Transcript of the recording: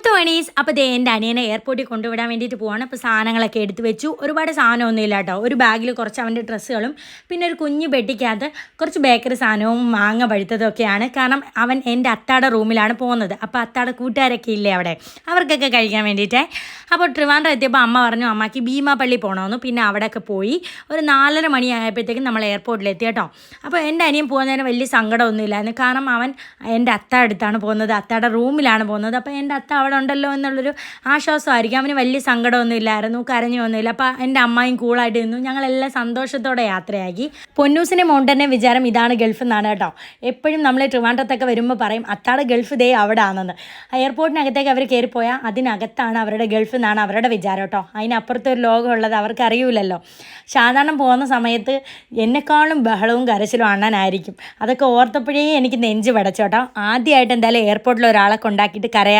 മുത്തുമണീസ്. അപ്പോൾ ദേ എൻ്റെ അനിയനെ എയർപോർട്ടിൽ കൊണ്ടുവിടാൻ വേണ്ടിയിട്ട് പോവാണ്. അപ്പോൾ സാധനങ്ങളൊക്കെ എടുത്ത് വെച്ചു. ഒരുപാട് സാധനമൊന്നുമില്ല കേട്ടോ. ഒരു ബാഗിൽ കുറച്ച് അവൻ്റെ ഡ്രസ്സുകളും പിന്നെ ഒരു കുഞ്ഞു പെട്ടിക്കകത്ത് കുറച്ച് ബേക്കറി സാധനവും മാങ്ങ പഴുത്തതൊക്കെയാണ്. കാരണം അവൻ എൻ്റെ അത്താടെ റൂമിലാണ് പോകുന്നത്. അപ്പോൾ അത്താടെ കൂട്ടുകാരൊക്കെ ഇല്ലേ അവിടെ, അവർക്കൊക്കെ കഴിക്കാൻ വേണ്ടിയിട്ട്. അപ്പോൾ ട്രിവാൻഡ്രം എത്തിയപ്പോൾ അമ്മ പറഞ്ഞു അമ്മയ്ക്ക് ഭീമാപള്ളി പോകണമെന്ന്. പിന്നെ അവിടെയൊക്കെ പോയി ഒരു 4:30 മണിയായപ്പോഴത്തേക്കും നമ്മൾ എയർപോർട്ടിലെത്തി കേട്ടോ. അപ്പോൾ എൻ്റെ അനിയൻ പോകുന്നതിന് വലിയ സങ്കടമൊന്നുമില്ലായിരുന്നു. കാരണം അവൻ എൻ്റെ അത്ത അടുത്താണ് പോകുന്നത്, അത്താടെ റൂമിലാണ് പോകുന്നത്. അപ്പോൾ എൻ്റെ അത്ത അവിടെ ഉണ്ടല്ലോ എന്നുള്ളൊരു ആശ്വാസമായിരിക്കും. അവന് വലിയ സങ്കടമൊന്നും ഇല്ലായിരുന്നു, കരഞ്ഞൊന്നുമില്ല. അപ്പോൾ എൻ്റെ അമ്മയും കൂളായിട്ട് നിന്നു. ഞങ്ങളെല്ലാം സന്തോഷത്തോടെ യാത്രയാക്കി. പൊന്നൂസിനെ മോണ്ടനെ വിചാരം ഇതാണ് ഗൾഫ് എന്നാണ് കേട്ടോ. എപ്പോഴും നമ്മൾ ട്രിവാൻഡ്രത്തൊക്കെ വരുമ്പോൾ പറയും അത്താടെ ഗൾഫ് ദേ അവിടെ ആണെന്ന്. എയർപോർട്ടിനകത്തേക്ക് അവർ കയറിപ്പോയാൽ അതിനകത്താണ് അവരുടെ ഗൾഫ് എന്നാണ് അവരുടെ വിചാരം കേട്ടോ. അതിനപ്പുറത്തെ ഒരു ലോകമുള്ളത് അവർക്ക് അറിയില്ലല്ലോ. സാധാരണ പോകുന്ന സമയത്ത് എന്നെക്കാളും ബഹളവും കരച്ചിലും അണ്ണനായിരിക്കും. അതൊക്കെ ഓർത്തപ്പോഴേ എനിക്ക് നെഞ്ച് പടച്ചോട്ടോ. ആദ്യമായിട്ട് എന്തായാലും എയർപോർട്ടിൽ ഒരാളെ കൊണ്ടാക്കിയിട്ട് കരയാതെ